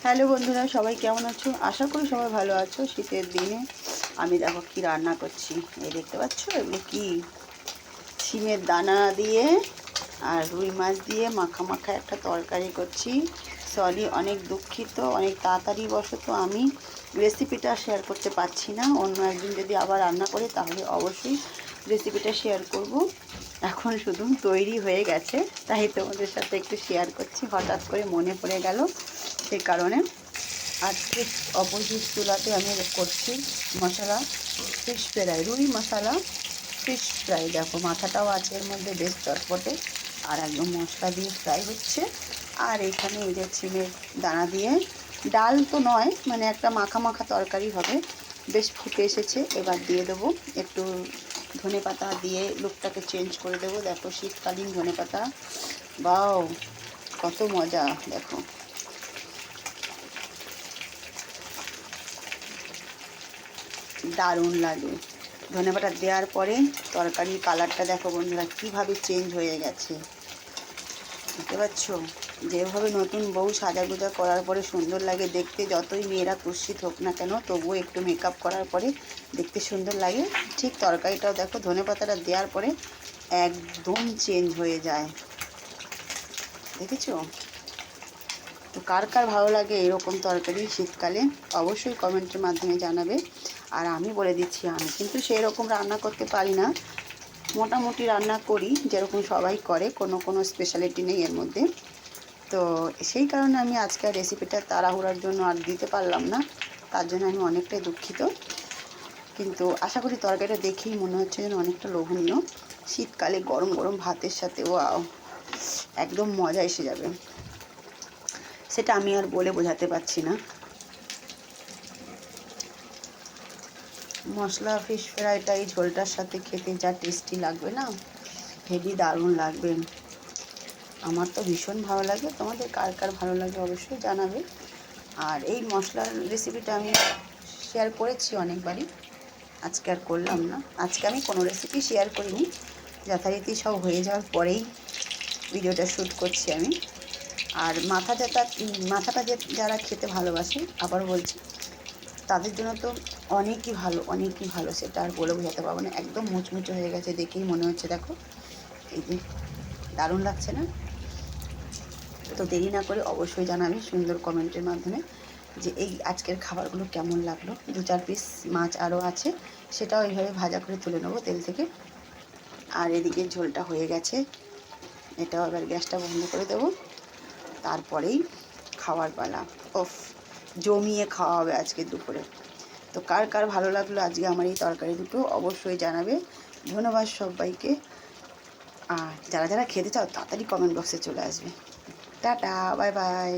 Hello বন্ধুরা, সবাই কেমন আছো? আশা করি সবাই ভালো আছো। শীতের দিনে আমি দেখো কি রান্না করছি। এই দেখতে পাচ্ছ, এগুলো কি শিমের দানা দিয়ে আর রুই মাছ দিয়ে মাখা মাখা একটা তরকারি করছি। সরি, অনেক দুঃখিত, অনেক তাড়াতাড়ি বশত আমি রেসিপিটা শেয়ার করতে পারছি না। অন্য একদিন যদি আবার রান্না করি তাহলে অবশ্যই রেসিপিটা শেয়ার করব। এখন শুধু তৈরি হয়ে গেছে, তাই তোমাদের সাথে একটু শেয়ার করছি। হঠাৎ করে মনে পড়ে গেল, সেই কারণে আজকে অপোজিট চুলাতে আমি করছি মশলা ফিশ ফ্রাই, রুই মশলা ফিশ ফ্রাই। দেখো মাথাটাও আছে এর মধ্যে, বেশ চটপটে আর একদম মশলা দিয়ে ফ্রাই হচ্ছে। আর এখানে এই যে সিমের দানা দিয়ে ডাল তো নয়, মানে একটা মাখা মাখা তরকারি হবে। বেশ ফুটে এসেছে, এবার দিয়ে দেবো একটু ধনেপাতা দিয়ে লুকটাকে চেঞ্জ করে দেবো। দেখো শীতকালীন ধনেপাতা, বাও কত মজা! দেখো দারুণ লাগে ধনেপাতা দেওয়ার পরে। তরকারির কালারটা দেখো বন্ধুরা কীভাবে চেঞ্জ হয়ে গেছে, বুঝতে পারছো? যেভাবে নতুন বউ সাজাগুজা করার পরে সুন্দর লাগে দেখতে, যতই মেয়েরা কুৎসিত হোক না কেন তবুও একটু মেকআপ করার পরে দেখতে সুন্দর লাগে। ঠিক তরকারিটাও দেখো ধনেপাতাটা দেওয়ার পরে একদম চেঞ্জ হয়ে যায়, দেখেছো? তো কার কার ভালো লাগে এরকম তরকারি শীতকালে অবশ্যই কমেন্টের মাধ্যমে জানাবে। আর আমি বলে দিচ্ছি, আমি কিন্তু সেই রকম রান্না করতে পারি না, মোটামুটি রান্না করি যেরকম সবাই করে, কোনো স্পেশালিটি নেই এর মধ্যে। তো সেই কারণে আমি আজকের রেসিপিটা তাড়াহুড়ার জন্য আর দিতে পারলাম না, তার জন্য আমি অনেকটাই দুঃখিত। কিন্তু আশা করি তরকারিটা দেখেই মনে হচ্ছে যেন অনেকটা লোভনীয়। শীতকালে গরম গরম ভাতের সাথে ওয়াও, একদম মজা এসে যাবে। সেটা আমি আর বলে বোঝাতে পারছি না। মশলা ফিশ ফ্রাইটা এই ঝোলটার সাথে খেতে যা টেস্টি লাগবে না, হেভি দারুণ লাগবে। আমার তো ভীষণ ভালো লাগে, তোমাদের কার কার ভালো লাগে অবশ্যই জানাবে। আর এই মশলার রেসিপিটা আমি শেয়ার করেছি অনেকবারই, আজকে আর করলাম না। আজকে আমি কোনো রেসিপি শেয়ার করিনি, যথারীতি সব হয়ে যাওয়ার পরেই ভিডিওটা শ্যুট করছি আমি। আর মাথাটা যারা খেতে ভালোবাসে, আবার বলছি, তাদের জন্য তো অনেকই ভালো, সেটা আর বলে বোঝাতে পারবো না। একদম মুচমুচে হয়ে গেছে, দেখেই মনে হচ্ছে দেখো, এই যে দারুণ লাগছে না? তো দেরি না করে অবশ্যই জানাবে সুন্দর কমেন্টের মাধ্যমে যে এই আজকের খাবারগুলো কেমন লাগলো। 2-4 পিস মাছ আরও আছে, সেটাও এইভাবে ভাজা করে তুলে নেবো তেল থেকে। আর এদিকে ঝোলটা হয়ে গেছে, এটাও এবার গ্যাসটা বন্ধ করে দেবো, তারপরেই খাওয়ার পালা। ওফ, জমিয়ে খাওয়া হবে আজকে দুপুরে। তো কার কার ভালো লাগলো আজকে আমার এই তরকারি দুটো অবশ্যই জানাবে। ধন্যবাদ সবাইকে। আর যারা যারা খেতে চাও তাড়াতাড়ি কমেন্ট বক্সে চলে আসবে। Tata, bye bye.